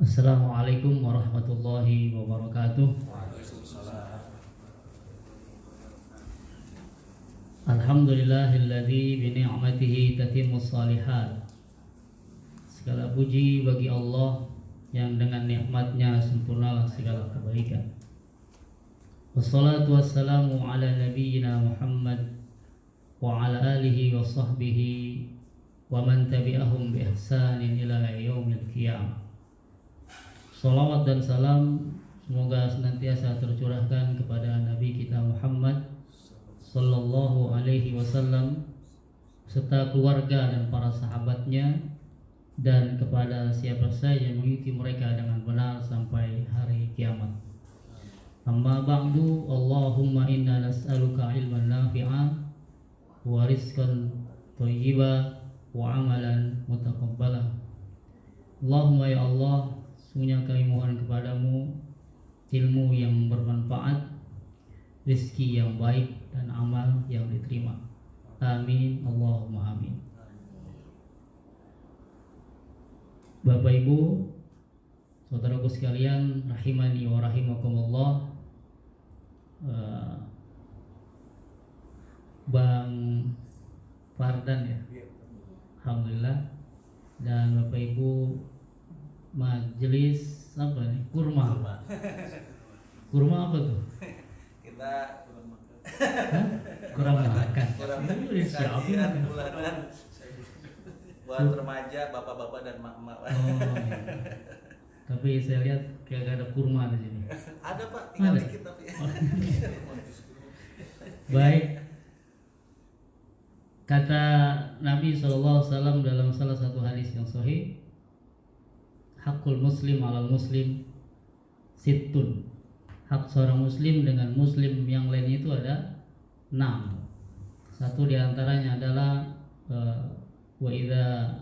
Assalamualaikum warahmatullahi wabarakatuh. Alhamdulillahilladzi bi ni'matihi tatimmus shalihat. Segala puji bagi Allah yang dengan nikmatnya sempurnalah segala kebaikan. Wassalatu wassalamu ala nabiyyina Muhammad wa ala alihi wa sahbihi wa man tabi'ahum bi ihsanin ila yaumil qiyamah. Salawat dan salam semoga senantiasa tercurahkan kepada Nabi kita Muhammad sallallahu alaihi wasallam serta keluarga dan para sahabatnya, dan kepada siapa saja yang mengikuti mereka dengan benar sampai hari kiamat. Amma ba'du, Allahumma inna nas'aluka ilman nafi'a wa rizqan thayyiba wa amalan mutaqabbala. Allahumma ya Allah, sungguhnya kami mohon kepadamu ilmu yang bermanfaat, rezeki yang baik, dan amal yang diterima. Amin, Allahumma amin. Bapak Ibu, saudaraku sekalian, rahimani wa rahimakumullah. Bang Fardan ya, alhamdulillah. Dan Bapak Ibu majelis apa nih? Kurma apa tuh? Kita kurang makan. Kajian bulanan buat remaja, bapak-bapak dan mak-mak. Oh, iya. Tapi saya lihat kayak gak ada kurma di sini. Ada Pak, tinggal Ada? dikit tapi. Baik. Kata Nabi SAW dalam salah satu hadis yang sahih, hakul muslim alal muslim situn. Hak seorang muslim dengan muslim yang lain itu ada 6. Satu diantaranya adalah wa idza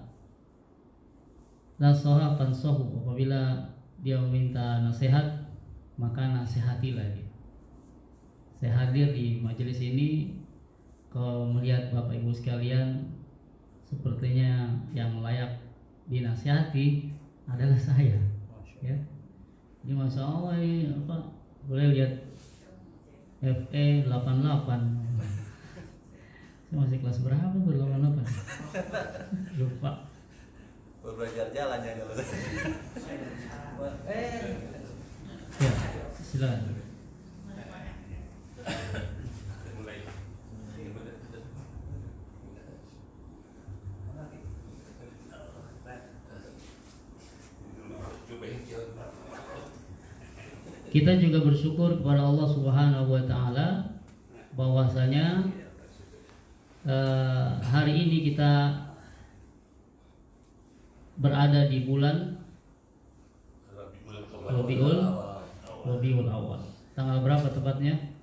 nasaha fansahu, apabila dia meminta nasihat maka nasihatilah dia. Saya hadir di majelis ini, kalau melihat Bapak Ibu sekalian, sepertinya yang layak dinasihati adalah saya. Ya. Ini Masya Allah ini apa? Boleh lihat FE 88. Saya masih kelas berapa tuh 88? Lupa. Belajar jalan ya kalau Ya, silakan. Kita juga bersyukur kepada Allah Subhanahu wa taala bahwasanya hari ini kita berada di bulan Rabiul Awal. Tanggal berapa tepatnya?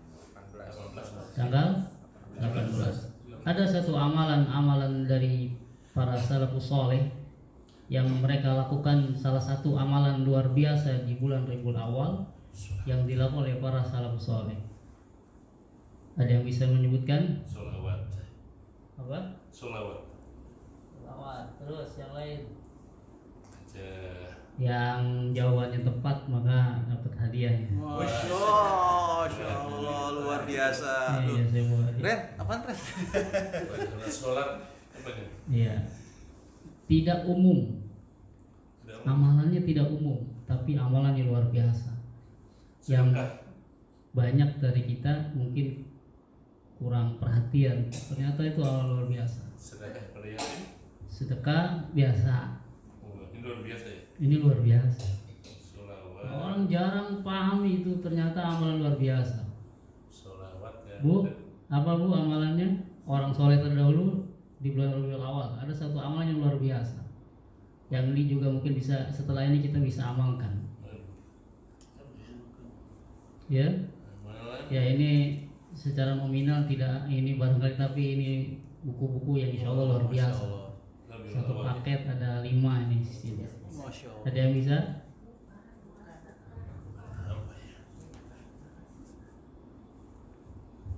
Tanggal 18. Ada satu amalan dari para salafus saleh yang mereka lakukan, salah satu amalan luar biasa di bulan Rabiul Awal yang dilakukan oleh para salafus saleh. Ada yang bisa menyebutkan? Sholawat. Apa? Sholawat. Sholawat. Terus yang lain? Yang jawabannya tepat maka dapat hadiahnya. Masya Allah, luar biasa. Iya, saya mau hadiah. Ren, apaan Ren? sholat apa nih? Iya. Tidak umum. Amalannya tidak umum, tapi amalannya luar biasa. Yang banyak dari kita mungkin kurang perhatian. Ternyata itu amalan luar biasa. Sedekah pada yatim. Sedekah biasa. Ini luar biasa ya. Ini luar biasa. Sholawat. Orang jarang paham itu, ternyata amalan luar biasa. Sholawat ya. Bu, apa Bu amalannya? Orang soleh terdahulu di bulan Rabiul Awal ada satu amalan yang luar biasa. Yang ini juga mungkin bisa setelah ini kita bisa amalkan. Ya, ya ini secara nominal tidak ini barangkali, tapi ini buku-buku yang insya Allah luar biasa. Satu paket ada 5 ini di sini. Masya Allah. Ada yang bisa?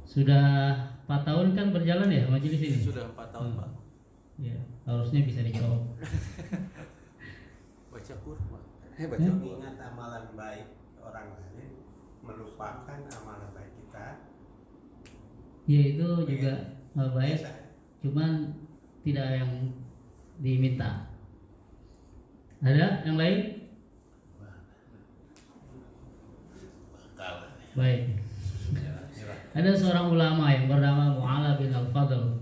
Sudah 4 tahun kan berjalan ya majelis ini? Sudah 4 tahun Pak. Ya, harusnya bisa dijawab. Baca Quran. Hebat Ya. ya. Mengingat amalan baik orang lain, melupakan amalan baik kita. Ya itu juga baik, Biasa. cuman tidak yang diminta. Ada yang lain? Bakal. Baik. Nyerah. Ada seorang ulama yang bernama Mu'ala bin Al-Fadl.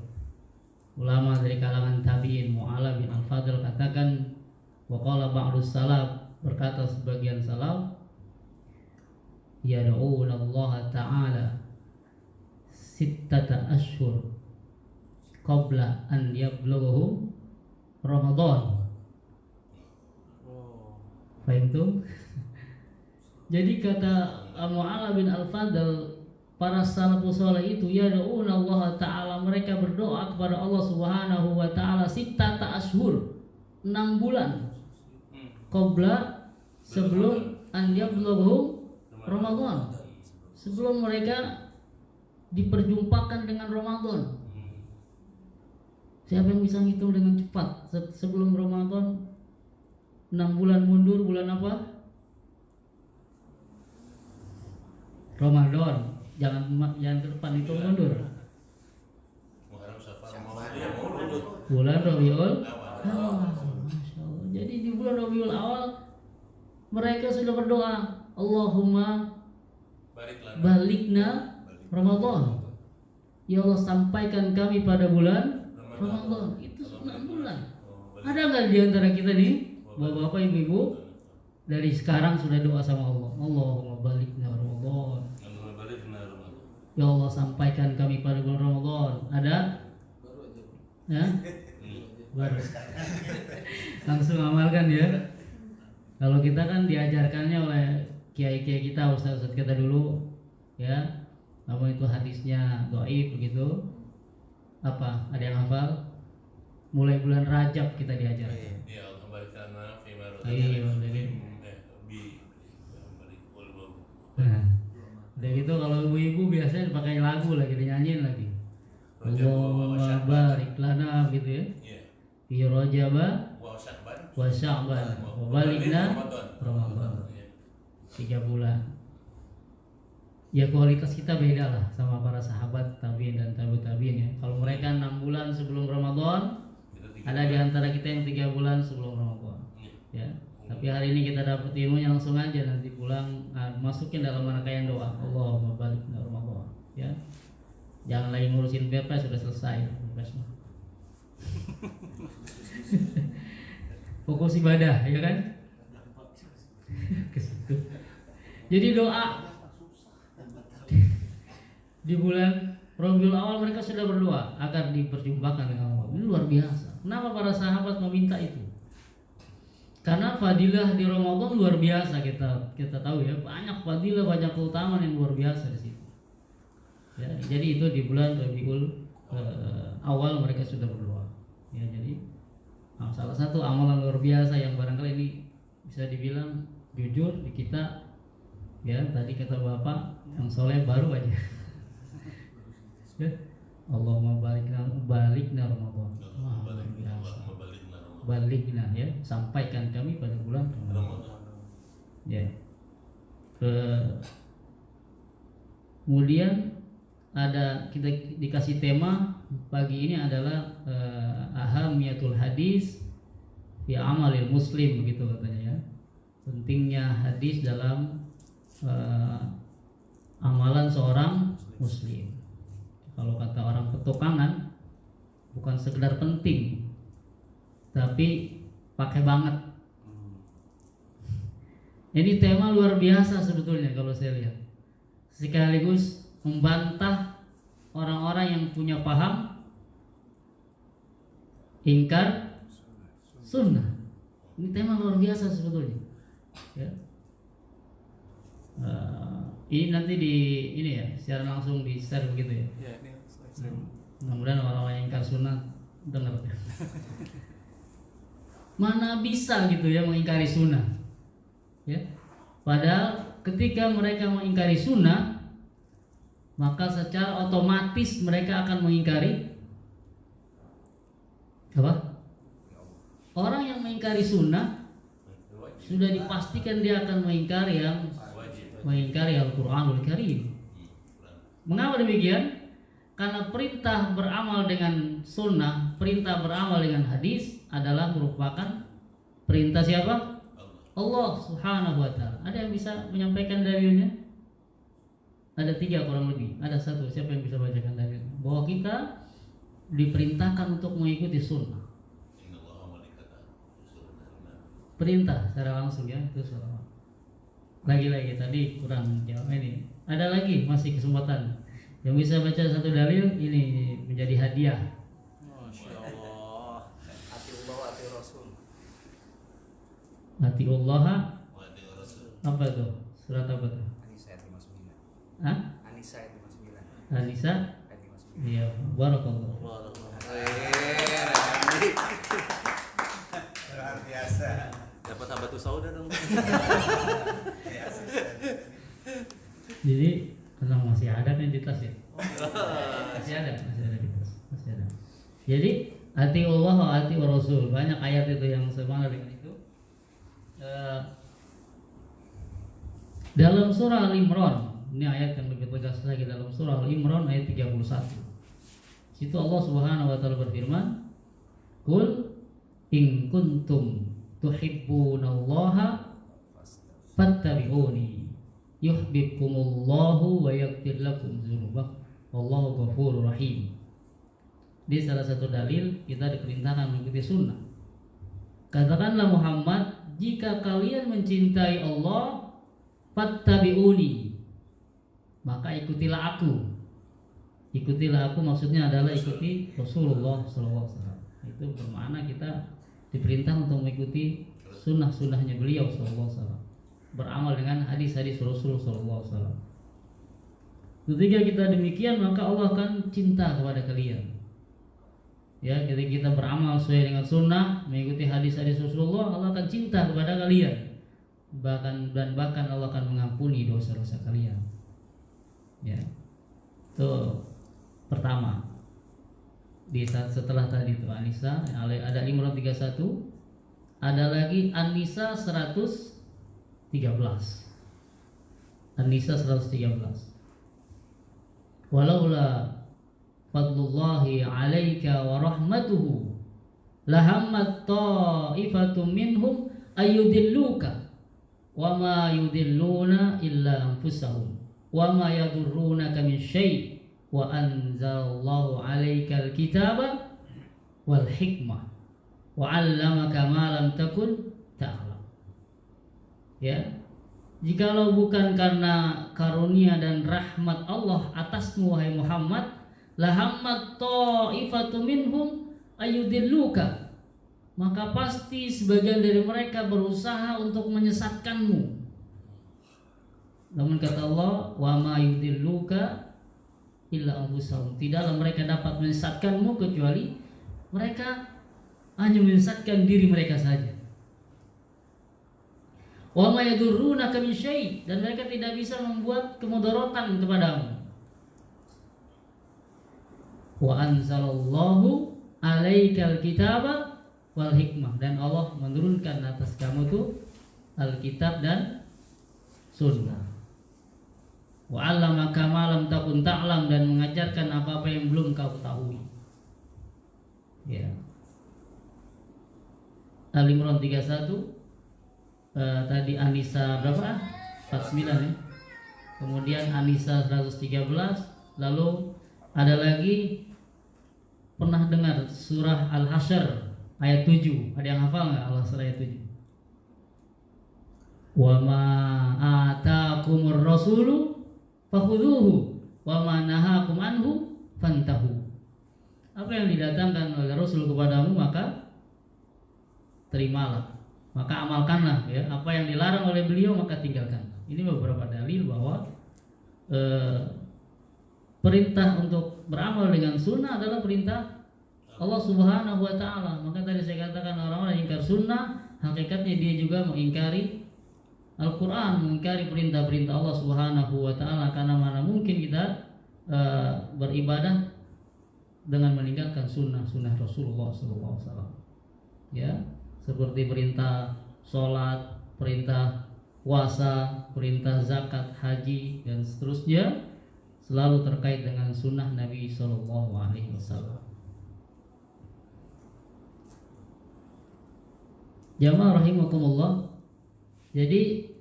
Ulama dari kalangan tabi'in, Mu'ala bin Al-Fadl katakan, wa qala ba'dus salaf, berkata sebagian salaf, yad'una Allah Ta'ala sittata ashhur qabla an yablughu Ramadan. Oh. Fahim tuh? Jadi kata Mu'ala bin Al-Fadl, para salafus saleh itu yad'una Allah Ta'ala, mereka berdoa kepada Allah Subhanahu wa Ta'ala sittata ashhur, 6 bulan qabla, sebelum an yablughu Ramadan, sebelum mereka diperjumpakan dengan Ramadan. Siapa yang bisa ngitung dengan cepat sebelum Ramadan 6 bulan mundur, bulan apa? Ramadan. Jangan ke depan, itu mundur. Muharram, Safar, Maulid, ya Maulud. Bulan Rabiul Awal. Awal. Masya Allah. Jadi di bulan Rabiul Awal mereka sudah berdoa, Allahumma Bariklah. balikna Ramadan. Ya Allah, sampaikan kami pada bulan Ramadan. Itu 6 bulan. Ada nggak di antara kita nih, bapak-bapak, ibu-ibu, dari sekarang sudah doa sama Allah, Allahumma balikna Ramadan. Anu balik benar Ramadan. Ya Allah, sampaikan kami pada bulan Ramadan. Ada? Ya? Baru. Langsung amalkan ya. Kalau kita kan diajarkannya oleh kiai-kiai kita, ustaz-ustaz kita dulu, ya. Apa itu hadisnya dhaif begitu? Apa? Ada yang hafal? Mulai bulan Rajab kita diajar. Ya Allah barikana fi ma Iya, razaqtana. jadi. Bi barik ulwa. Nah, udah gitu kalau ibu-ibu biasanya pakai lagu lagi, dinyanyiin lagi. Allahumma barik lana gitu ya. Iya. Fi Rajab Wa Sya'ban. wa Sya'ban wa balikna Ramadan. Iya. 3 bulan. Ya kualitas kita beda lah sama para sahabat tabi'in dan tabi'ut tabi'in ya. Kalau mereka 6 bulan sebelum Ramadan, Kita ada di antara kita yang 3 bulan sebelum Ramadan. Iya. Ya. Tapi hari ini kita dapat ilmunya langsung aja, nanti pulang masukin dalam rangkaian doa. Allahumma balikna Ramadan. Ya. Jangan lagi ngurusin PPS, sudah selesai PPS mah. Fokus ibadah, ya kan? Ke situ. Jadi doa di bulan Rabiul Awal mereka sudah berdoa agar diperjumpakan dengan Allah. Ini luar biasa. Kenapa para sahabat meminta itu? Karena fadilah di Ramadan luar biasa, kita tahu ya, banyak fadilah, banyak keutamaan yang luar biasa di situ. Ya, jadi itu di bulan Rabiul Awal mereka sudah berdoa. Ya, jadi salah satu amalan luar biasa yang barangkali ini bisa dibilang jujur di kita. Ya, tadi kata Bapak yang soleh baru aja. Ya. Allahumma balikna Ramadan. Wah, luar biasa. Balikna ya, sampaikan kami pada bulan Ramadan. Ya. Kemudian ada kita dikasih tema pagi ini adalah ahamiyatul hadis fi amalil muslim, begitu katanya ya. Pentingnya hadis dalam amalan seorang muslim. Kalau kata orang petukangan, bukan sekedar penting, tapi pakai banget. Ini tema luar biasa sebetulnya kalau saya lihat. Sekaligus membantah orang-orang yang punya paham ingkar sunnah. Ini tema luar biasa sebetulnya. Ya. Ini nanti ini ya, secara langsung di share begitu ya. Ya, ini slide. Mudah-mudahan orang-orang yang ingkar sunnah dengar. Mana bisa gitu ya mengingkari sunnah, ya. Padahal ketika mereka mengingkari sunnah, maka secara otomatis mereka akan mengingkari apa? Orang yang mengingkari sunnah sudah dipastikan dia akan mengingkari Al-Qur'anul Karim. Mengapa demikian? Karena perintah beramal dengan sunnah, perintah beramal dengan hadis adalah merupakan perintah siapa? Allah Subhanahu wa ta'ala. Ada yang bisa menyampaikan dalilnya? Ada 3 kurang lebih. Ada 1, siapa yang bisa bacakan dalilnya? Bahwa kita diperintahkan untuk mengikuti sunnah. Perintah secara langsung ya, itu salah. Lagi-lagi tadi kurang jawab ini. Ada lagi masih kesempatan. Yang bisa baca 1 dalil ini menjadi hadiah. Masya Allah. Atiullah wa ati Rasul. Atiullah apa tuh? Surat apa tuh? An-Nisa ayat 59. Hah? An-Nisa ayat 59. Anisa? Ayat 59. Iya, barakallah. Luar biasa. Dapat habatus sauda dong. Jadi tenang, masih ada kan di tas ya? Masih ada di tas, masih ada. Jadi ati Allah wa ati Rasul, banyak ayat itu yang semangat dengan itu. Dalam surah Al-Imran, ini ayat yang lebih tegas lagi, dalam surah Al-Imran ayat 31. Situ Allah Subhanahu wa taala berfirman, "Qul in kuntum tuhibbunallaha fattabi'uni yuhibbukumullahu wa yaghfir lakum dzunubakum wallahu ghafurur rahim." Di salah satu dalil kita diperintahkan mengikuti sunnah. Katakanlah Muhammad, jika kalian mencintai Allah, fattabi'uni, maka ikutilah aku. Ikutilah aku maksudnya adalah ikuti Rasulullah SAW. Itu bermakna kita diperintah untuk mengikuti sunnah-sunnahnya beliau SAW, beramal dengan hadis-hadis Rasul SAW. Ketika kita demikian, maka Allah akan cinta kepada kalian. Ya, ketika kita beramal sesuai dengan sunnah, mengikuti hadis-hadis Rasulullah, Allah akan cinta kepada kalian. Bahkan Allah akan mengampuni dosa-dosa kalian. Ya, itu pertama. Di saat setelah tadi itu An-Nisa ada Imran 31, ada lagi An-Nisa 113. An-Nisa 113. Walaula fadlullahi 'alaika wa rahmatuhu lahammat ta'ifatum minhum ayyudilluka wa ma yudilluna illa anfusahum wa ma yadurrunaka min syai' wa anzalallahu 'alaikal kitaba wal hikmah wa 'allamaka ma lam takun ta'lam. Ya, jikalau bukan karena karunia dan rahmat Allah atasmu wahai Muhammad, lahammat ta'ifatu minhum ayyudilluka, maka pasti sebagian dari mereka berusaha untuk menyesatkanmu. Namun kata Allah, wa ma yudilluka illa anfusahum, tidaklah mereka dapat menyesatkanmu kecuali mereka hanya menyesatkan diri mereka saja. Wa ma yadurrunaka min syai', dan mereka tidak bisa membuat kemudaratan kepadamu. Wa anzalallahu 'alaikal kitaba wal hikmah, dan Allah menurunkan atas kamu tuh Alkitab dan sunnah. Wa 'allamaka ma lam takun ta'lam, dan mengajarkan apa-apa yang belum kau ketahui. Ya. Al-Imran 31, tadi An-Nisa berapa? 49 ya. Kemudian An-Nisa 113, lalu ada lagi, pernah dengar surah Al-Hasyr ayat 7? Ada yang hafal enggak Al-Hasyr ayat 7? Wa ma ataakumur rasulu fakhudhuhu wa ma nahakum anhu fantahu. Apa yang didatangkan oleh Rasul kepadamu maka terimalah, maka amalkanlah, ya. Apa yang dilarang oleh beliau maka tinggalkan. Ini beberapa dalil bahwa perintah untuk beramal dengan sunnah adalah perintah Allah Subhanahu wa taala. Maka tadi saya katakan orang-orang yang ingkar sunnah, hakikatnya dia juga mengingkari Al-Quran, mengingkari perintah-perintah Allah Subhanahu wa taala. Karena mana mungkin kita beribadah dengan meninggalkan sunnah Rasulullah SAW. Ya, seperti perintah sholat, perintah puasa, perintah zakat, haji dan seterusnya selalu terkait dengan sunnah Nabi Shallallahu Alaihi Wasallam. Jamaah rahimakumullah. Jadi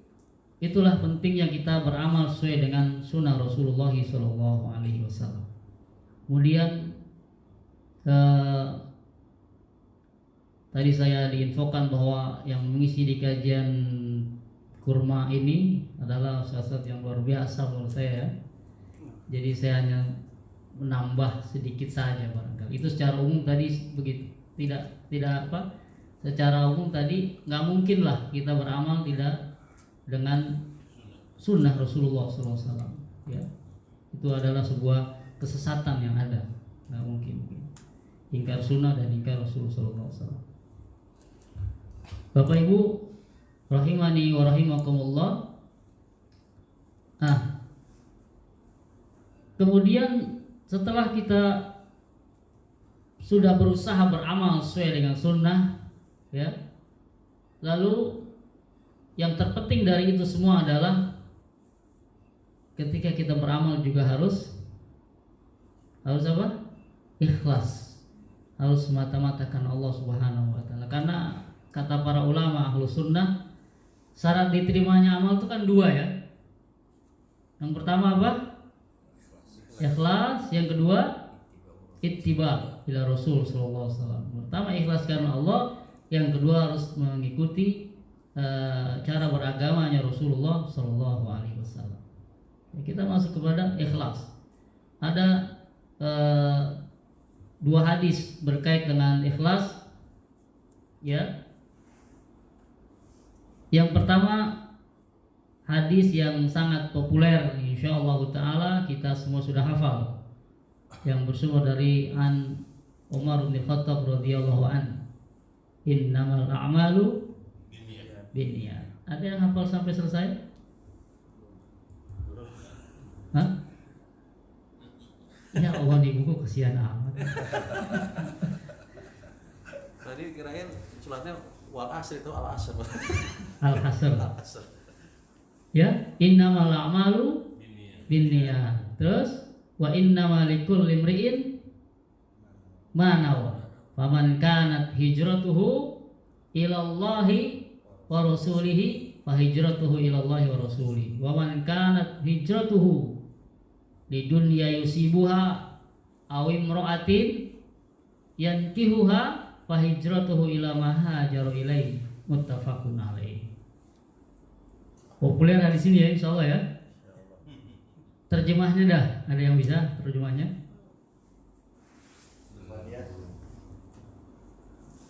itulah pentingnya kita beramal sesuai dengan sunnah Rasulullah Shallallahu Alaihi Wasallam. Kemudian tadi saya diinfokan bahwa yang mengisi di kajian kurma ini adalah ustaz yang luar biasa menurut saya. Jadi saya hanya menambah sedikit saja barangkali. Itu secara umum tadi begitu. Tidak apa? Secara umum tadi nggak mungkin lah kita beramal tidak dengan sunnah Rasulullah SAW. Ya, itu adalah sebuah kesesatan yang ada. Nggak mungkin. Ingkar sunnah dan ingkar Rasulullah SAW. Bapak Ibu rahimani wa rahimakumullah. Kemudian setelah kita sudah berusaha beramal sesuai dengan sunnah, ya, lalu yang terpenting dari itu semua adalah ketika kita beramal juga harus apa? Ikhlas. Harus semata-mata karena Allah Subhanahu wa taala. Karena kata para ulama ahlu sunnah, syarat diterimanya amal itu kan dua ya. Yang pertama apa? Ikhlas. Yang kedua ittiba ila Rasul sallallahu alaihi wasallam. Pertama ikhlas karena Allah, yang kedua harus mengikuti cara beragamanya Rasulullah sallallahu alaihi wasallam. Ya, kita masuk kepada ikhlas. Ada dua hadis berkait dengan ikhlas. Ya. Yang pertama hadis yang sangat populer, insyaallah taala kita semua sudah hafal, yang bersumber dari an Umar bin Khattab radhiyallahu an, innamal a'malu binniyat. Ada yang hafal sampai selesai? Hah? Ya Allah, di buku kesian amat. Tadi kirain sulatnya wal asr itu al asr. Al-Hasr. Al asr. Ya, innamal a'malu binniyat. Terus wa innamal likulli imri'in ma nawa. Faman kanat hijratuhu ilallahi wa rasulihi fa hijratuhu ilallahi wa rasulihi. Wa man kanat hijratuhu lidunya yusibuha aw imra'atin yankihuha fa hijratuhu ila ma hajaru ilaihi. Muttafaqun alaih. Populer hadis ini ya, insyaallah ya. Terjemahnya dah, ada yang bisa terjemahnya?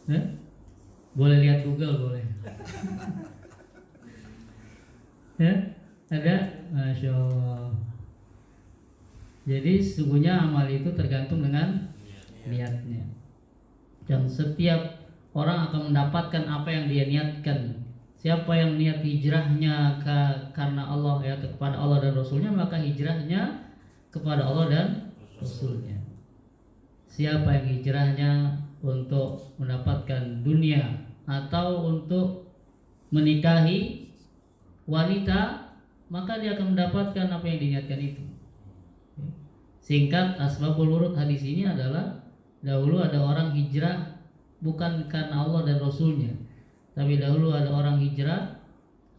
Ya? Boleh lihat Google boleh. Ya, ada, masya Allah. Jadi sesungguhnya amal itu tergantung dengan niatnya. Dan setiap orang akan mendapatkan apa yang dia niatkan. Siapa yang niat hijrahnya karena Allah, ya, kepada Allah dan Rasulnya, maka hijrahnya kepada Allah dan Rasulnya. Siapa yang hijrahnya untuk mendapatkan dunia atau untuk menikahi wanita, maka dia akan mendapatkan apa yang diniatkan itu. Singkat, asbabul wurud hadis ini adalah dahulu ada orang hijrah bukan karena Allah dan Rasulnya, tapi dahulu ada orang hijrah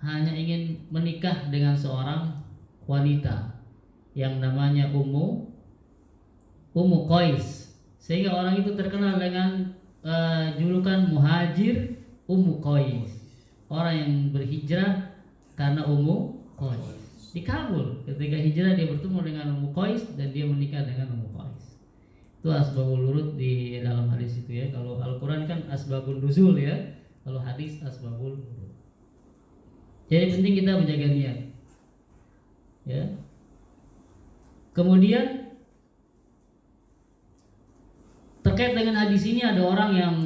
hanya ingin menikah dengan seorang wanita yang namanya Ummu Qais, sehingga orang itu terkenal dengan julukan muhajir Ummu Qais, orang yang berhijrah karena Ummu Qais. Di Kabul ketika hijrah dia bertemu dengan Ummu Qais dan dia menikah dengan Ummu Qais. Itu asbabul wurud di dalam hadis itu ya. Kalau Al-Quran kan asbabun nuzul ya, kalau hadis asbabul wurud. Jadi penting kita menjaga niat ya. Kemudian terkait dengan hadis ini ada orang yang,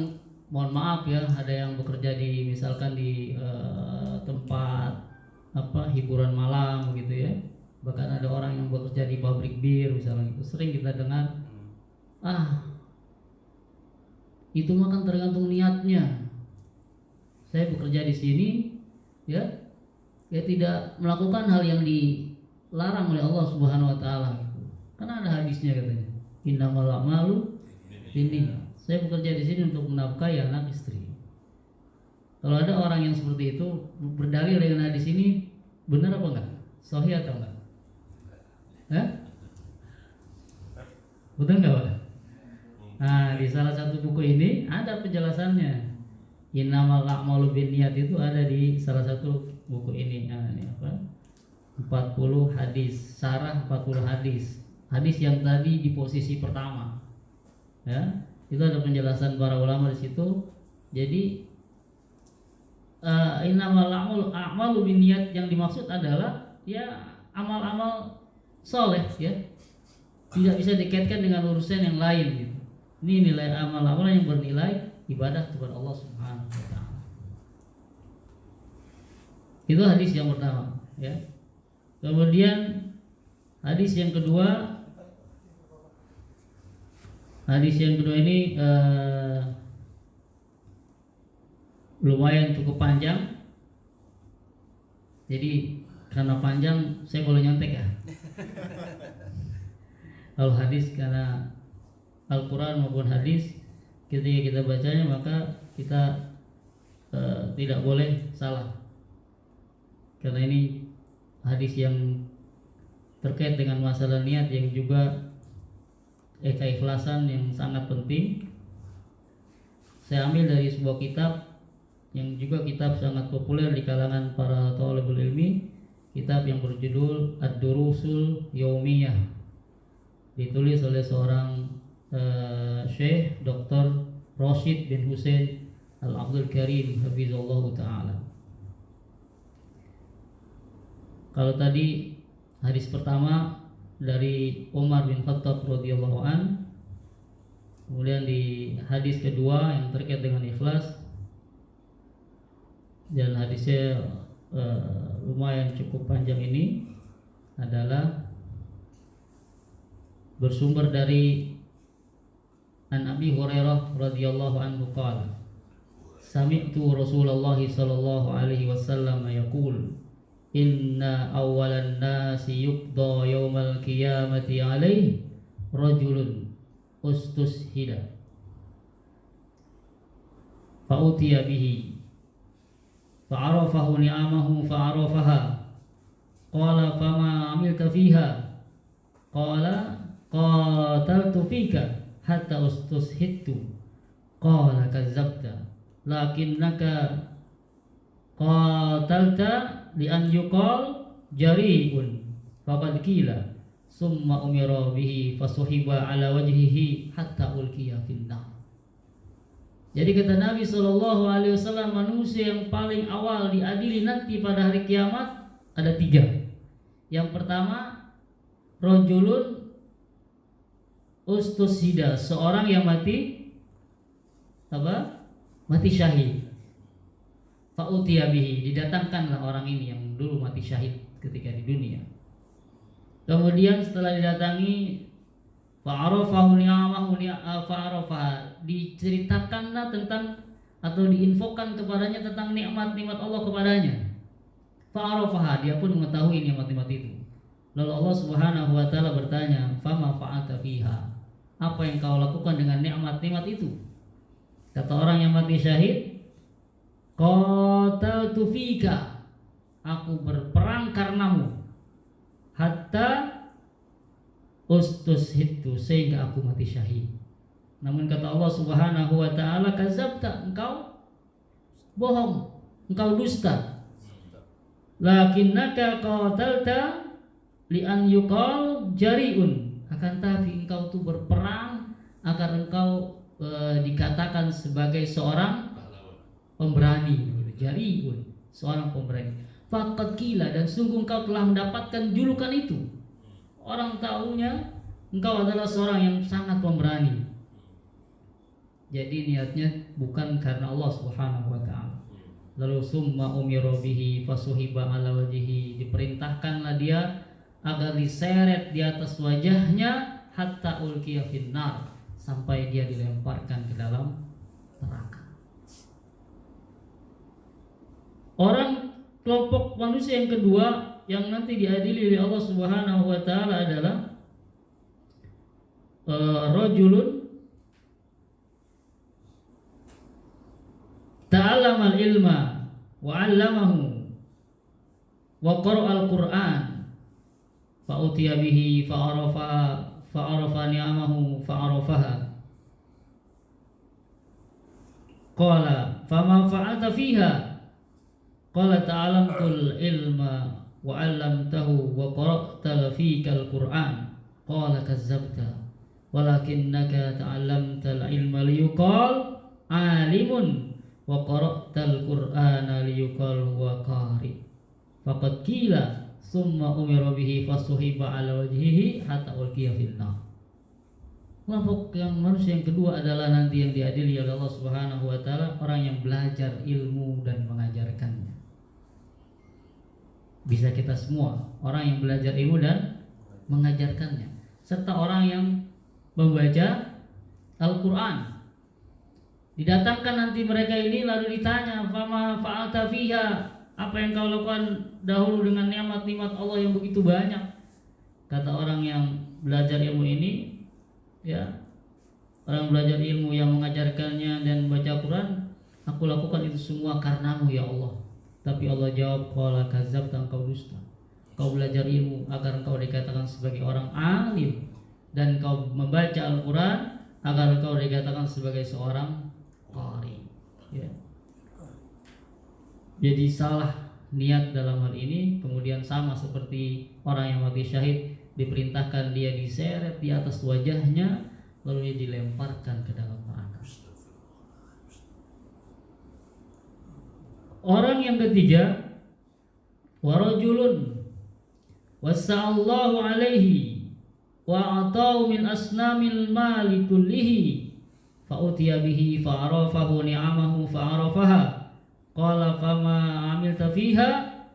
mohon maaf ya, ada yang bekerja di misalkan di tempat hiburan malam gitu ya. Bahkan ada orang yang bekerja di pabrik bir misalnya gitu. Sering kita dengar, itu mah kan tergantung niatnya. Saya bekerja di sini ya, ya tidak melakukan hal yang dilarang oleh Allah Subhanahu wa taala gitu. Karena ada hadisnya katanya, innamal a'malu binniyat. Saya bekerja di sini untuk menafkahi anak istri. Kalau ada orang yang seperti itu berdalil dengan hadis ini, benar apa enggak? Sahih atau enggak? Hah? Betul enggak, Pak? Nah, di salah satu buku ini ada penjelasannya. Innamal a'malu binniyat itu ada di salah satu buku ini. Nah, ini apa? 40 hadis, sarah 40 hadis. Hadis yang tadi di posisi pertama. Ya, itu ada penjelasan para ulama di situ. Jadi innamal a'malu binniyat yang dimaksud adalah ya amal-amal soleh ya. Tidak bisa dikaitkan dengan urusan yang lain gitu. Ini nilai amal-amal yang bernilai ibadah kepada Allah Subhanahu wa taala. Itu hadis yang pertama ya. Kemudian hadis yang kedua ini lumayan cukup panjang. Jadi karena panjang saya boleh nyontek ya. Kalau hadis karena Al-Quran maupun hadis ketika kita bacanya maka kita tidak boleh salah. Karena ini hadis yang terkait dengan masalah niat yang juga keikhlasan yang sangat penting. Saya ambil dari sebuah kitab yang juga kitab sangat populer di kalangan para thalibul ilmi, kitab yang berjudul Ad-Durusul Yaumiyah, ditulis oleh seorang Syekh Dr. Rashid bin Hussein Al-Abdul Karim hafizallahu ta'ala. Kalau tadi hadis pertama dari Umar bin Khattab radhiyallahu an, kemudian di hadis kedua yang terkait dengan ikhlas, dan hadisnya lumayan cukup panjang ini adalah bersumber dari An Abi Hurairah radhiyallahu anhu qala sami'tu Rasulullah sallallahu alaihi wasallam yaqul inna awwalan nasi yuqda yaumal qiyamati alaihi rajulun ustushida fa'utiya bihi fa'arafahu ni'amahu fa'arafaha qala fama amilta fiha qala qataltu fika hatta ustushidtu qala kazzabta lakinnaka qatalta li an yuqal jari'un faqad qila summa umira bihi fasuhiba ala wajhihi hatta ulqiya finnar. Jadi kata Nabi SAW, manusia yang paling awal diadili nanti pada hari kiamat ada 3. Yang pertama, rajulun ustushida, seorang yang mati apa? Mati syahid. Fa'utiya bihi, didatangkanlah orang ini yang dulu mati syahid ketika di dunia. Kemudian setelah didatangi, fa'arafahu ni'amahu fa'arafaha, diceritakanlah tentang atau diinfokan kepadanya tentang nikmat-nikmat Allah kepadanya. Fa'arafaha, dia pun mengetahui nikmat-nikmat itu. Lalu Allah Subhanahu wa taala bertanya, "Fama fa'alta fiha?" Apa yang kau lakukan dengan nikmat-nikmat itu? Kata orang yang mati syahid, qataltu fika, aku berperang karenamu, hatta ustushidtu, sehingga aku mati syahid. Namun kata Allah Subhanahu wa taala, kadzabta, engkau bohong, engkau dusta. Lakinnaka qatalta li an yuqal jari'un, akan tapi engkau tuh berperang agar engkau dikatakan sebagai seorang pemberani, jari'un, seorang pemberani. Faqad qila, dan sungguh engkau telah mendapatkan julukan itu. Orang tahunya engkau adalah seorang yang sangat pemberani. Jadi niatnya bukan karena Allah Subhanahu wa taala. Lalu summa umira bihi fasuhiba ala wajhihi, diperintahkanlah dia agar diseret di atas wajahnya hatta ulqiya finnar, sampai dia dilemparkan ke dalam neraka. Orang kelompok manusia yang kedua yang nanti diadili oleh Allah Subhanahu wa taala adalah rajulun ta'allamal ilma wa 'allamahu wa qara'al Qur'an fa utiya bihi fa arafa ni'amahu fa arafaha qala fama fa'alta fiha qala ta'allamtul ilma wa 'allamtahu wa qara'ta fikal Qur'an qala kazzabta walakinnaka ta'allamtal ilma liyuqal alimun wa qara'tal Qur'ana liyuqal huwa qari faqad qila summa umira bihi fasuhiba ala wajhihi hatta ulqiya fil nar. Kelompok yang manusia yang kedua adalah nanti yang diadili oleh Allah Subhanahu wa taala, orang yang belajar ilmu dan mengajarkannya. Bisa kita semua, orang yang belajar ilmu dan mengajarkannya, serta orang yang membaca Al-Qur'an. Didatangkan nanti mereka ini lalu ditanya, "Fama fa'alta fiha?" Apa yang kau lakukan dahulu dengan nikmat-nikmat Allah yang begitu banyak? Kata orang yang belajar ilmu ini, ya, orang belajar ilmu yang mengajarkannya dan baca Quran, aku lakukan itu semua karenamu ya Allah. Tapi Allah jawab, qala kadzabta, engkau dusta. Kau belajar ilmu agar engkau dikatakan sebagai orang alim, dan kau membaca Al-Quran agar engkau dikatakan sebagai seorang qari. Ya. Jadi salah niat dalam hal ini, kemudian sama seperti orang yang mati syahid, diperintahkan dia diseret di atas wajahnya lalu dia dilemparkan ke dalam neraka. Orang yang ketiga, warajulun wasa'allahu alaihi wa atau min asnamil mali kullihi fa utiya bihi fa arafahu ni'amahu fa arafaha qala fama amilta fiha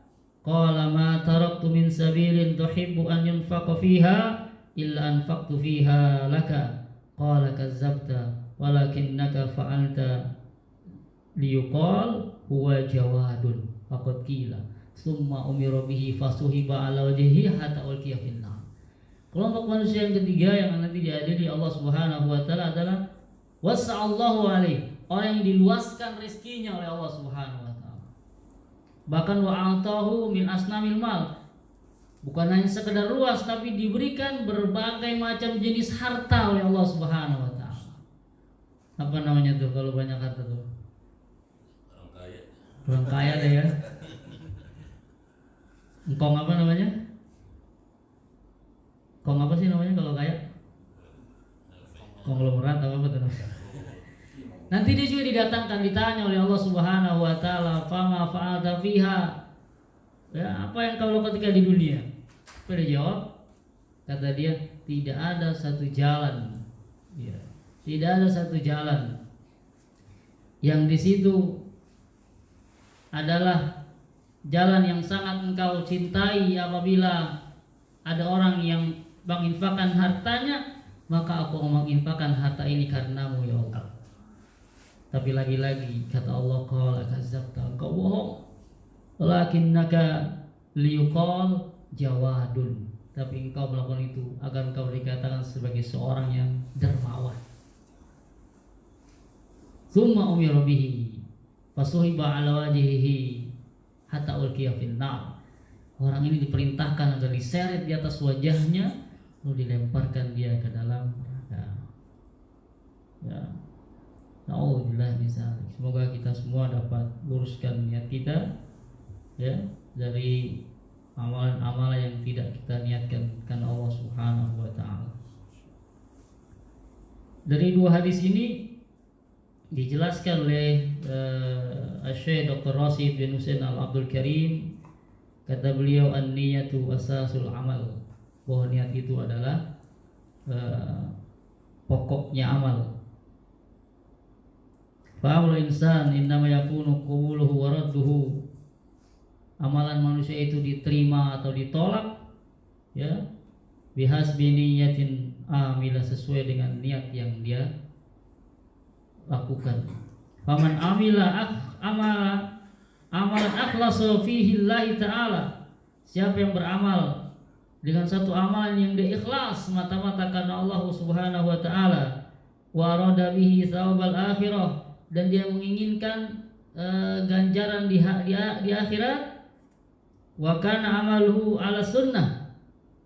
qala ma taraktu min sabilin tuhibbu an yunfaqa fiha illa anfaqtu fiha laka qala kazzabta walakinnaka fa'alta liyuqal huwa jawadun faqad qila summa umira bihi fasuhiba ala wajhihi hatta ulqiya finnar. Kelompok manusia yang ketiga yang nanti diadili Allah Subhanahu wa taala adalah wasa'allahu alaihi, orang yang diluaskan rezekinya oleh Allah Subhanahu wa taala. Bahkan wa'atahu min asnamil mal, bukan hanya sekedar luas tapi diberikan berbagai macam jenis harta oleh Allah Subhanahu wa taala. Apa namanya tuh kalau banyak harta tuh? Orang kaya. Orang kaya deh ya. Engkong apa namanya? Kong apa sih namanya kalau kaya? Konglomerat apa tuh? Nanti dia juga didatangkan, ditanya oleh Allah Subhanahu wa taala, "Fama fa'alta fiha?" Ya, apa yang kau lakukan ketika di dunia? Apa dia jawab? Kata dia, tidak ada satu jalan. Ya, tidak ada satu jalan yang di situ adalah jalan yang sangat engkau cintai. Apabila ada orang yang menginfakkan hartanya, maka aku menginfakkan harta ini karenamu ya Allah. Tapi lagi-lagi kata Allah, qala kadzabta, engkau bohong. Walakinnaka liyuqal jawadun, tapi engkau melakukan itu agar engkau dikatakan sebagai seorang yang dermawan. Summa umira bihi fasuhiba ala wajhihi hatta ulqiya finnar. Orang ini diperintahkan agar diseret di atas wajahnya lalu dilemparkan dia ke dalam neraka. Ya. Alhamdulillah misalnya. Semoga kita semua dapat luruskan niat kita, ya, dari amalan-amalan yang tidak kita niatkan karena Allah Subhanahu wa taala. Dari dua hadis ini dijelaskan oleh Syekh Dr. Rasid bin Husain Al-Abdul Karim, kata beliau, an-niyatu asasul amal, bahwa niat itu adalah pokoknya amal. Fa'amul insan innama yakunu qawluhu wa radduhu, amalan manusia itu diterima atau ditolak, ya, bihasbi niyatin amila, sesuai dengan niat yang dia lakukan. Faman amila amala amalan akhlasa fihi lillahi ta'ala. Siapa yang beramal dengan satu amalan yang dia ikhlas semata-mata karena Allah Subhanahu wa taala, wa arada bihi thawabal akhirah, dan dia menginginkan ganjaran di akhirat, wa kana amaluhu ala sunnah,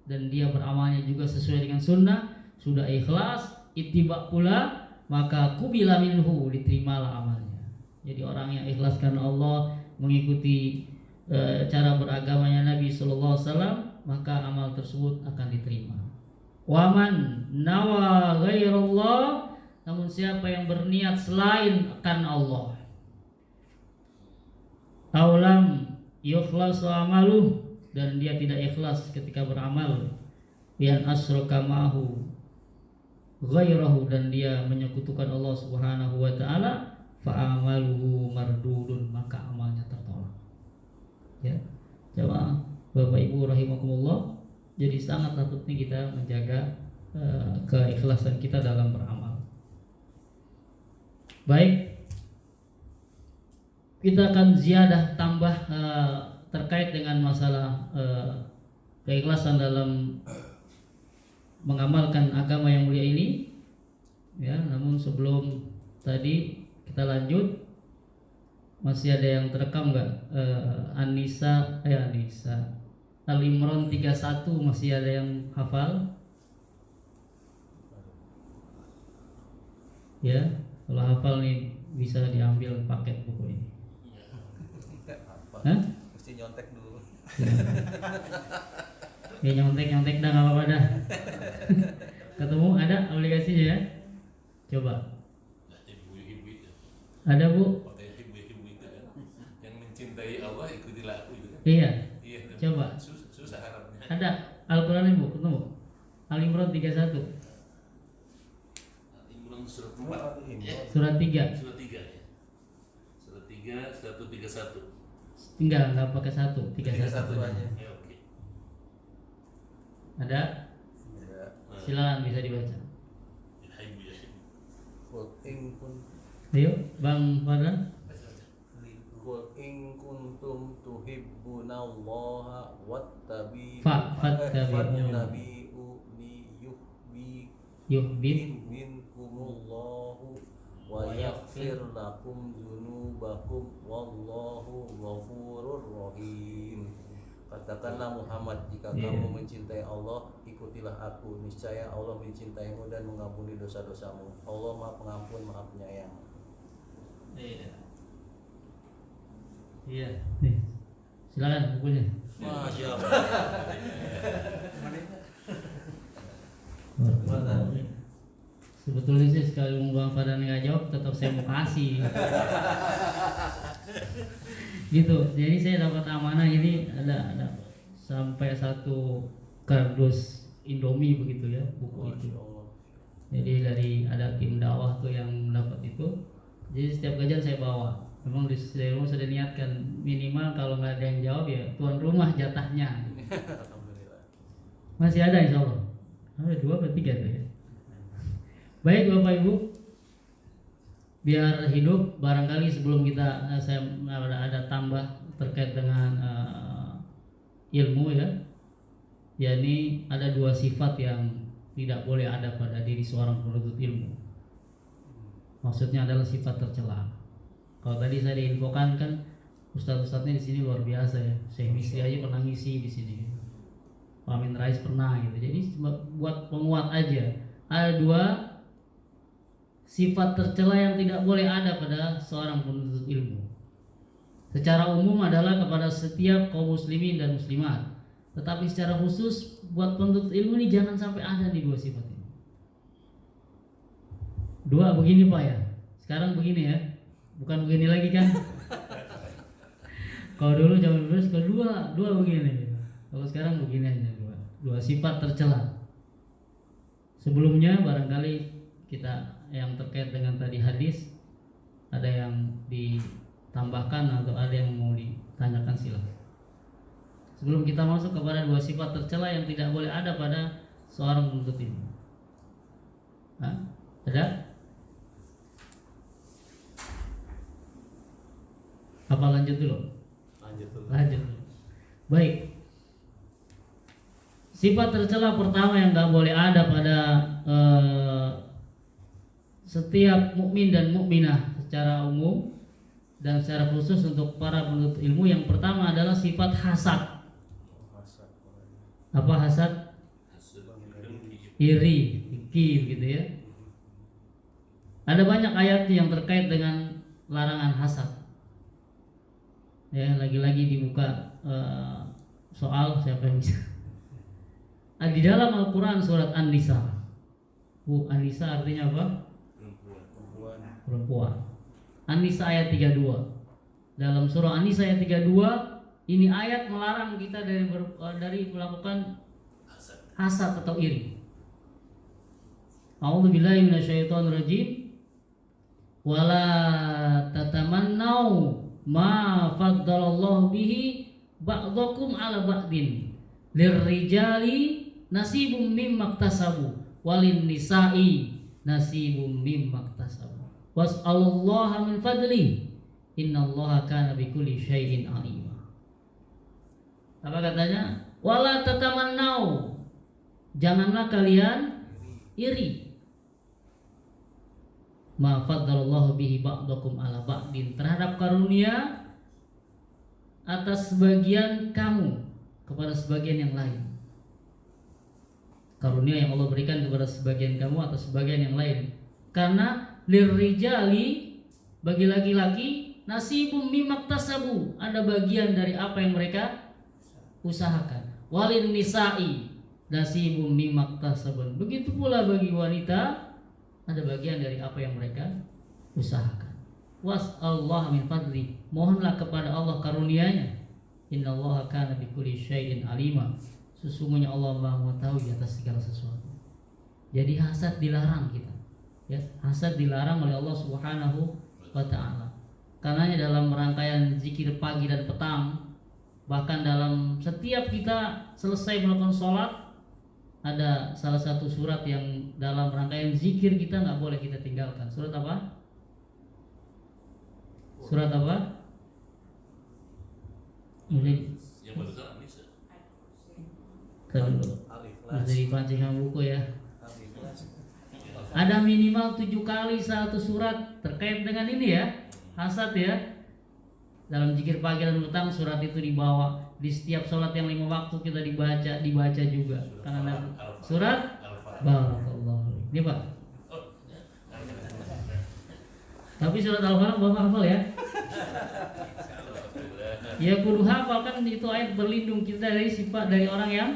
dan dia beramalnya juga sesuai dengan sunnah, sudah ikhlas, ittiba pula, maka kubila minhu, diterimalah amalnya. Jadi orang yang ikhlas karena Allah, mengikuti cara beragamanya Nabi sallallahu alaihi wasallam, maka amal tersebut akan diterima. Waman nawa ghairallah, namun siapa yang berniat selain karena Allah, aulam yukhlasu amaluh, dan dia tidak ikhlas ketika beramal, yan asyraka ma'hu ghairahu, dan dia menyekutukan Allah Subhanahu wa taala, fa amaluhu mardudun, maka amalnya tertolak. Ya, jamaah Bapak Ibu rahimakumullah, jadi sangatlah penting kita menjaga keikhlasan kita dalam beramal. Baik, kita akan ziyadah tambah terkait dengan masalah keikhlasan dalam mengamalkan agama yang mulia ini. Ya, namun sebelum tadi kita lanjut, masih ada yang terekam nggak? Anissa Al-Imran 31 masih ada yang hafal? Ya, kalau hafal nih bisa diambil paket buku ini. Hah? Mesti nyontek dulu. Ya nyontek dah, nggak apa-apa dah. Ketemu ada aplikasinya ya? Coba. Ibu-ibu itu. Ada Bu? Makanya ibu-ibu itu kan yang mencintai Allah ikutilah aku itu kan. Iya. Iya. Coba. Susah harapnya. Ada Al-Quran Ibu, ketemu? Al-Imran 31. Imran surat 4. Surat 3. Surat 3 ya. Surat 3 131. Tinggal nggak pakai 1, 31 31 aja. Ya oke. Ada? Ya. Silakan bisa dibaca. Ya ibu ya ibu. Qul in kun Ayo, Bang Farhan. Qul in kuntum tuhibbunallaha wattabi'u fattabi'u Yuhbib minkumullahu wa yaghfir lakum dzunubakum wallahu ghafurur rahim. Katakanlah Muhammad, jika kamu mencintai Allah, ikutilah aku. Niscaya Allah mencintaimu dan mengampuni dosa-dosamu. Allah Maha Pengampun, Maha Penyayang. Iya. Nih. Silakan bukunya. Masya Allah. Sebetulnya sih sekali Bang Farhan nggak jawab, tetap saya mau kasih. Gitu. Jadi saya dapat amanah ini ada sampai 1 kardus Indomie begitu ya, buku itu. Masya Allah. Jadi dari ada tim dakwah tuh yang mendapat itu. Jadi setiap kajian saya bawa. Memang di rumah sudah niatkan minimal kalau nggak ada yang jawab ya tuan rumah jatahnya. Alhamdulillah. Masih ada insya Allah. Ada 2 atau 3 tuh ya. Baik Bapak Ibu, biar hidup barangkali sebelum kita saya ada tambah terkait dengan ilmu ya. Yakni ada 2 sifat yang tidak boleh ada pada diri seorang penuntut ilmu. Maksudnya adalah sifat tercela. Kalau tadi saya diinfokan kan ustadz-ustadznya di sini luar biasa ya. Syekh Misri aja pernah ngisi di sini. Pak Amin Rais pernah gitu. Jadi buat penguat aja. Ada 2 sifat tercela yang tidak boleh ada pada seorang penuntut ilmu. Secara umum adalah kepada setiap kaum muslimin dan muslimat. Tetapi secara khusus buat penuntut ilmu ini jangan sampai ada nih 2 sifat ini. 2 begini Pak ya. Sekarang begini ya. Bukan begini lagi kan? Kalau dulu zaman dulu kedua begini. Kalau sekarang begini aja 2 sifat tercela. Sebelumnya barangkali kita yang terkait dengan tadi hadis ada yang ditambahkan atau ada yang mau ditanyakan silakan. Sebelum kita masuk kepada 2 sifat tercela yang tidak boleh ada pada seorang penuntut ilmu. Ada? Apa lanjut dulu? Lanjut dulu. Lanjut. Baik. Sifat tercela pertama yang nggak boleh ada pada setiap mukmin dan mukminah secara umum dan secara khusus untuk para penuntut ilmu, yang pertama adalah sifat hasad. Apa hasad? Iri, dengki gitu ya. Ada banyak ayat yang terkait dengan larangan hasad. Ya, lagi-lagi dibuka soal siapa yang bisa. Di dalam Al-Quran surat An-Nisa. An-Nisa artinya apa? Perempuan. An-Nisa ayat 32. Dalam surah An-Nisa ayat 32, ini ayat melarang kita dari melakukan hasad atau iri. A'udzubillahi minasyaitonirrajim. Wala tatamannau ma faddalallahu bihi ba'dakum ala ba'din. Lirrijali nasibum mimma iktasabu walin nisa'i nasibum mimma iktasabu. Was'alullaha min fadli innallaha kana bikulli syai'in alima. Apa katanya? Wala tatamannau, janganlah kalian iri. Ma faddalallahu bihi ba'dakum ala ba'din, terhadap karunia atas sebagian kamu kepada sebagian yang lain. Karunia yang Allah berikan kepada sebagian kamu atau sebagian yang lain. Karena lirrijali, bagi laki-laki, nasibum mimma iktasabu, ada bagian dari apa yang mereka usahakan. Walin nisa'i nasibum mimma iktasabun, begitu pula bagi wanita ada bagian dari apa yang mereka usahakan. Was'allahu min fadli, mohonlah kepada Allah karunia-Nya. Innallaha kana bikulli syai'in alima, sesungguhnya Allah Maha mengetahui atas segala sesuatu. Jadi hasad dilarang kita. Ya, hasad dilarang oleh Allah Subhanahu wa taala. Karenanya dalam rangkaian zikir pagi dan petang, bahkan dalam setiap kita selesai melakukan sholat, ada salah satu surat yang dalam rangkaian zikir kita nggak boleh kita tinggalkan. Surat apa? Surat apa? Ini yang besar bisa. kalau Al-Ikhlas. dari pancingan buku ya. Al-Ikhlas. Ada minimal 7 kali satu surat terkait dengan ini ya, hasad ya. Dalam zikir pagi dan petang surat itu dibawa di setiap sholat yang 5 waktu kita dibaca juga. Karena surat Barakallahu. Ini Pak. Tapi surat Al-Falaq Bapak hafal ya? Ya kudu hafal, kan itu ayat berlindung kita dari sifat dari orang yang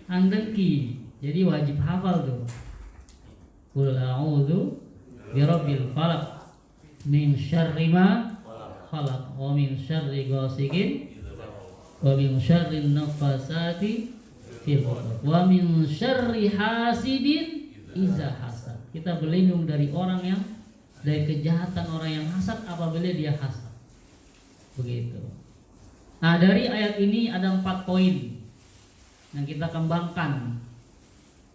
dengki. Jadi wajib hafal tuh. Qul a'udzu birabbil falaq min syarri ma khalaq wa min syarri ghasiqin wa min syarri nafasati fil 'uqad wa min syarri hasidin iza hasad. Kita berlindung dari orang yang, dari kejahatan orang yang hasad apabila dia hasad. Begitu. Nah, dari ayat ini ada 4 poin yang kita kembangkan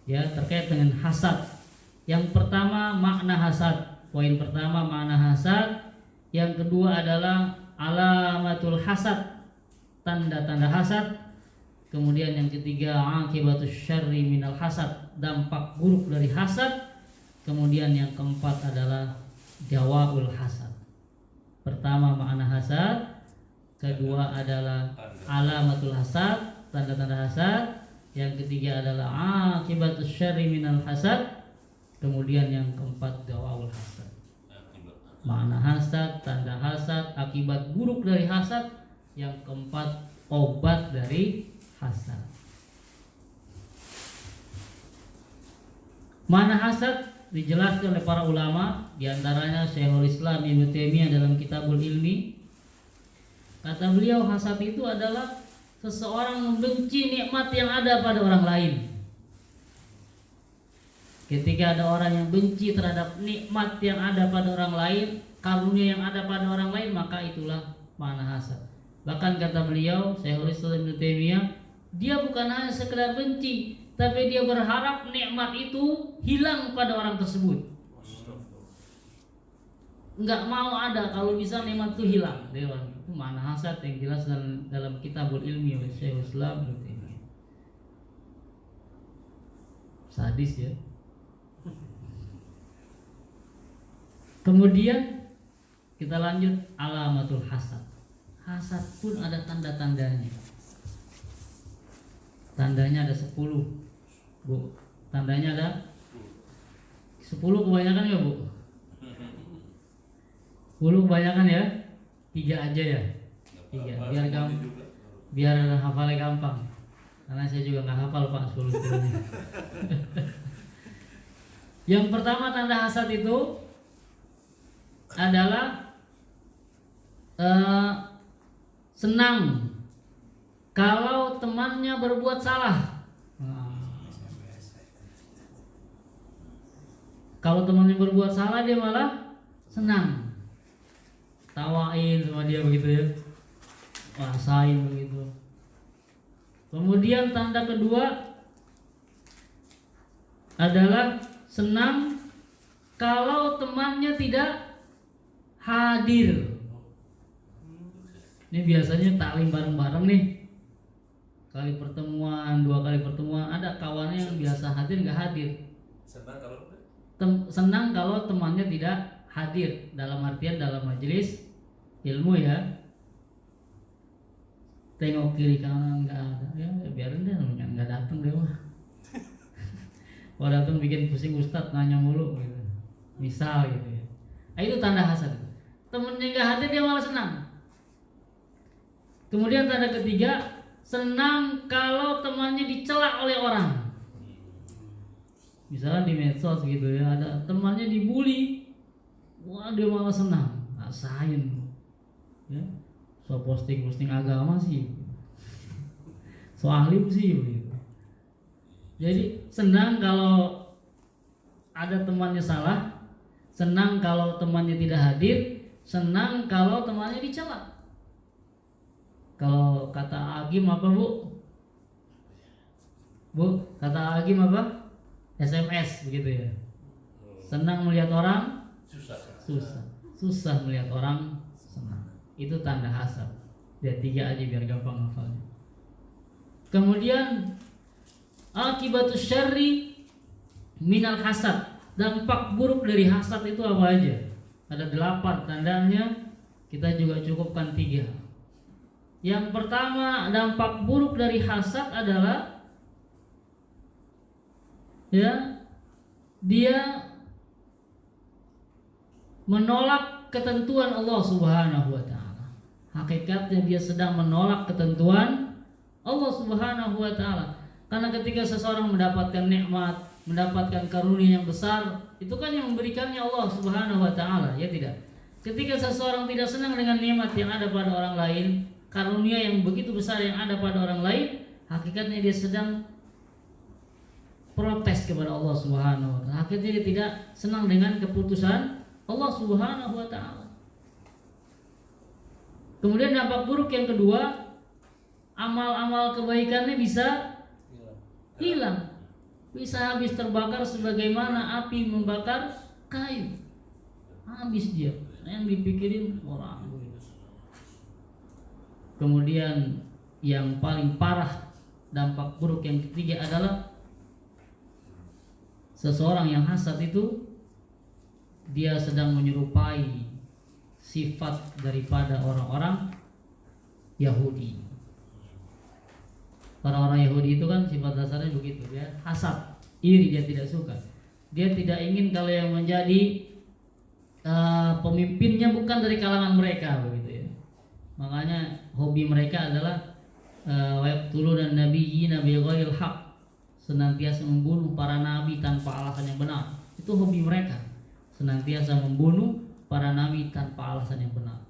ya terkait dengan hasad. Yang pertama makna hasad. Poin pertama makna hasad. Yang kedua adalah alamatul hasad, tanda-tanda hasad. Kemudian yang ketiga akibatus syarri minal hasad, dampak buruk dari hasad. Kemudian yang keempat adalah jawaul hasad. Pertama makna hasad, kedua adalah alamatul hasad, tanda-tanda hasad. Yang ketiga adalah akibatus syarri minal hasad. Kemudian yang keempat jawaul hasad. Makna hasad, tanda hasad, akibat buruk dari hasad. Yang keempat obat dari hasad. Makna hasad dijelaskan oleh para ulama, diantaranya Syekhul Islam Ibnu Taimiyah dalam Kitabul Ilmi. Kata beliau, hasad itu adalah seseorang membenci nikmat yang ada pada orang lain. Ketika ada orang yang benci terhadap nikmat yang ada pada orang lain, karunia yang ada pada orang lain, maka itulah makna hasad. Bahkan kata beliau, Syekhul Islam Ibnu Taimiyah, dia bukan hanya sekedar benci, tapi dia berharap nikmat itu hilang pada orang tersebut. nggak mau ada, kalau bisa nikmat itu hilang. Dewan itu mana hasad yang jelas dalam kitabul ilmi oleh Syekhul Islam Ibnu Taimiyah. Sadis ya. Kemudian kita lanjut alamatul hasad. Hasad pun ada tanda-tandanya. Tandanya ada 10, Bu. Tandanya ada 10, kebanyakan ya, Bu? 10 kebanyakan ya? 3 aja ya? 3, biar hafalnya gampang. Karena saya juga nggak hafal Pak 10-10-nya. Yang pertama tanda hasad itu adalah senang kalau temannya berbuat salah. Kalau temannya berbuat salah dia malah senang, tawain sama dia begitu ya, rasain begitu. Kemudian tanda kedua adalah senang kalau temannya tidak hadir. Ini biasanya taklim bareng-bareng nih, kali pertemuan, 2 kali pertemuan, ada kawannya yang biasa hadir nggak hadir. Senang kalau temannya tidak hadir, dalam artian dalam majelis ilmu ya. Tengok kiri kanan nggak ada, ya biarin deh, nggak datang deh mah. Kalau datang bikin pusing ustadz, nanya mulu gitu. Misal gitu ya. Nah, itu tanda hasad. Temennya nggak hadir dia malah senang. Kemudian tanda ketiga, senang kalau temannya dicela oleh orang. Misalnya di medsos gitu ya, ada temannya dibully, wah dia malah senang, rasain. Ya, so posting agama sih, so alim sih gitu. Jadi senang kalau ada temannya salah, senang kalau temannya tidak hadir, senang kalau temannya dicela. Kalau kata Agim apa Bu? Bu, kata Agim apa? SMS begitu ya. Senang melihat orang susah melihat orang senang. Itu tanda hasad. Dia 3 aja biar gampang hafalnya. Kemudian akibatus syarri minal hasad. Dampak buruk dari hasad itu apa aja? Ada 8 tandanya. Kita juga cukupkan 3. Yang pertama, dampak buruk dari hasad adalah ya, dia menolak ketentuan Allah Subhanahu wa taala. Hakikatnya dia sedang menolak ketentuan Allah Subhanahu wa taala. Karena ketika seseorang mendapatkan nikmat, mendapatkan karunia yang besar, itu kan yang memberikannya Allah Subhanahu wa taala, ya tidak? Ketika seseorang tidak senang dengan nikmat yang ada pada orang lain, karunia yang begitu besar yang ada pada orang lain, hakikatnya dia sedang protes kepada Allah Subhanahu wa taala. Akhirnya dia tidak senang dengan keputusan Allah Subhanahu wa taala. Kemudian dampak buruk yang kedua, amal-amal kebaikannya bisa hilang. Bisa habis terbakar sebagaimana api membakar kayu. Habis dia. Yang dipikirin orang. Kemudian yang paling parah, dampak buruk yang ketiga adalah seseorang yang hasad itu dia sedang menyerupai sifat daripada orang-orang Yahudi. Orang-orang Yahudi itu kan sifat dasarnya begitu ya, hasad, iri, dia tidak suka. Dia tidak ingin kalau yang menjadi pemimpinnya bukan dari kalangan mereka begitu ya. Makanya hobi mereka adalah wayaqtuluna nabiyina bighairil haq, senantiasa membunuh para nabi tanpa alasan yang benar. Itu hobi mereka, senantiasa membunuh para nabi tanpa alasan yang benar.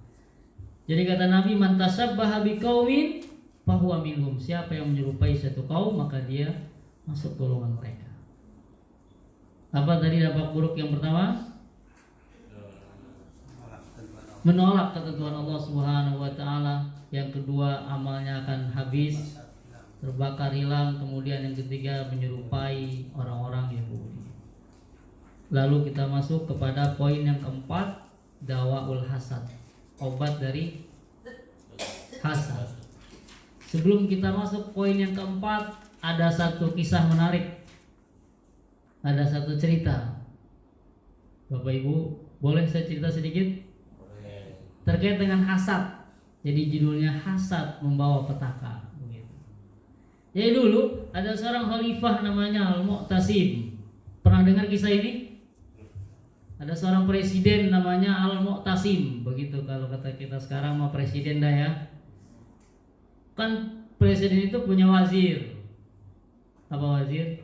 Jadi kata Nabi, man tasabbaha biqaumin fahuwa minhum. Siapa yang menyerupai satu kaum maka dia masuk golongan mereka. Apa tadi dampak buruk yang pertama? Menolak ketentuan Allah Subhanahu wa taala. Yang kedua, amalnya akan habis, terbakar, hilang. Kemudian yang ketiga, menyerupai orang-orang Yahudi. Lalu kita masuk kepada poin yang keempat, dawaul hasad, obat dari hasad. Sebelum kita masuk poin yang keempat, ada satu kisah menarik, ada satu cerita. Bapak Ibu, boleh saya cerita sedikit terkait dengan hasad. Jadi judulnya hasad membawa petaka. Jadi dulu ada seorang khalifah namanya Al-Mu'tasim. Pernah dengar kisah ini? Ada seorang presiden namanya Al-Mu'tasim. Begitu kalau kata kita sekarang mah presiden dah ya. Kan presiden itu punya wazir. Apa wazir?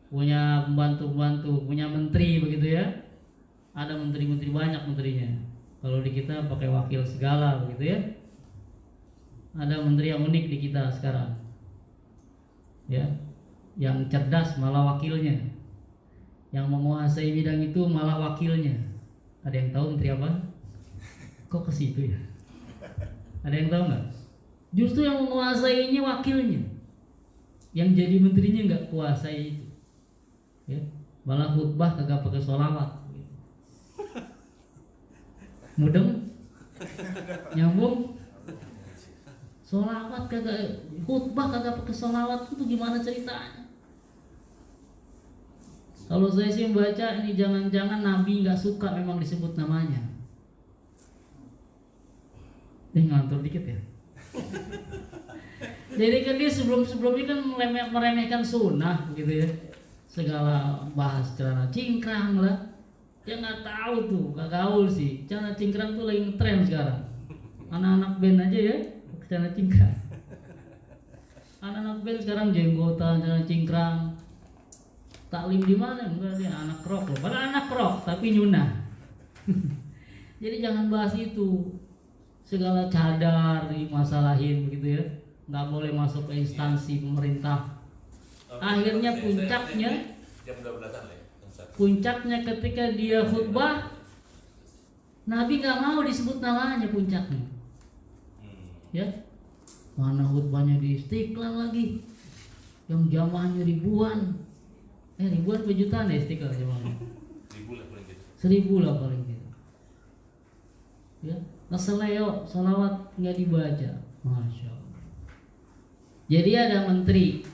Punya pembantu-pembantu, punya menteri begitu ya. Ada menteri-menteri banyak menterinya. Kalau di kita pakai wakil segala begitu ya. Ada menteri yang unik di kita sekarang. Ya. Yang cerdas malah wakilnya. Yang menguasai bidang itu malah wakilnya. Ada yang tahu menteri apa? Kok ke situ ya? Ada yang tahu nggak? Justru yang menguasainya wakilnya. Yang jadi menterinya nggak kuasai itu. Ya. Malah khutbah kagak pakai sholawat. Mudeng? Nyambung? Sholawat kagak, khutbah kagak pakai sholawat, itu gimana ceritanya? Kalau saya sih membaca ini jangan-jangan Nabi nggak suka memang disebut namanya. Ngantur dikit ya. Jadi kan dia sebelum-sebelumnya kan meremehkan sunnah gitu ya. Segala bahas celana cingkrang lah. Dia nggak tahu tuh, gak gaul sih. Celana cingkrang tuh lagi ngetren sekarang. Anak-anak band aja ya, celana cingkrang. Anak-anak band sekarang jenggotan, celana cingkrang. Taklim di mana? Enggak, dia anak rock loh. Padahal anak rock tapi nyunah. Jadi jangan bahas itu. Segala cadar dimasalahin begitu ya. Nggak boleh masuk ke instansi pemerintah. Akhirnya puncaknya jam 12-an lah ya. Puncaknya ketika dia khutbah, Nabi nggak mau disebut namanya puncaknya. Ya, mana khutbahnya di Istiqlal lagi, yang jamaahnya ribuan, ribuan jutaan ya Istiqlal jamaahnya. 1000 lah paling gitu. 1000 lah paling gitu. Ya, ngeseleo, salawat nggak dibaca, masya Allah. Jadi ada menteri,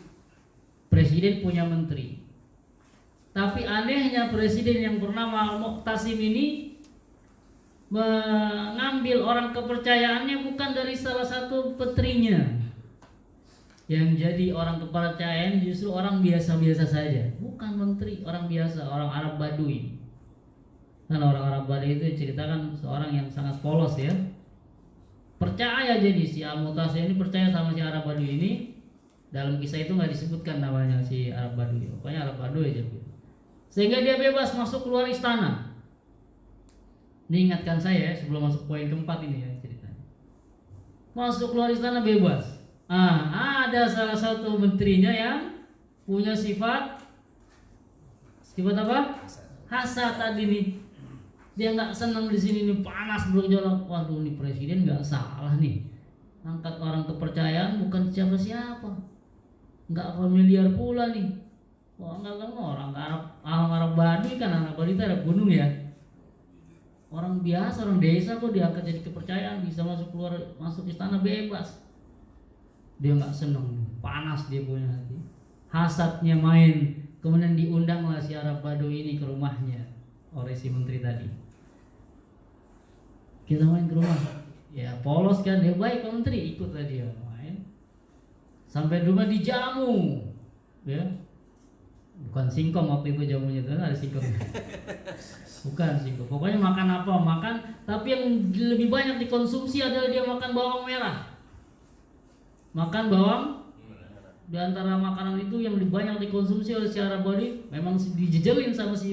presiden punya menteri. Tapi anehnya presiden yang bernama Al-Mu'tasim ini mengambil orang kepercayaannya bukan dari salah satu menterinya. Yang jadi orang kepercayaan justru orang biasa-biasa saja. Bukan menteri, orang biasa, orang Arab Badui. Kan orang Arab Badui itu ceritakan seorang yang sangat polos ya. Percaya jadi si Al-Mu'tasim ini percaya sama si Arab Badui ini. Dalam kisah itu nggak disebutkan namanya si Arab Badui. Pokoknya Arab Badui aja gitu. Sehingga dia bebas masuk keluar istana. Ini ingatkan saya sebelum masuk poin keempat ini ya ceritanya. Masuk keluar istana bebas. Ada salah satu menterinya yang punya sifat apa? Hasad tadi nih. Dia nggak senang di sini nih, panas bergejolak. Waduh, nih presiden nggak salah nih. Angkat orang kepercayaan bukan siapa-siapa. Nggak familiar pula nih. Wah, enggak orang Arab Badui kan, Arab Badui itu ada gunung ya. Orang biasa, orang desa kok diangkat jadi kepercayaan, bisa masuk istana bebas. Dia nggak seneng, panas dia punya hati. Hasadnya main, kemudian diundanglah si Arab Badui ini ke rumahnya oleh si menteri tadi. Kita main ke rumah, ya polos kan, dia baik Pak Menteri, ikut tadi dia main. Sampai di rumah dijamu, ya. Bukan singkong waktu itu jamunya, itu ada singkong. Bukan singkong. Pokoknya makan apa makan, tapi yang lebih banyak dikonsumsi adalah dia makan bawang merah. Makan bawang. Di antara makanan itu yang lebih banyak dikonsumsi oleh si Arab Badui memang dijejelin sama si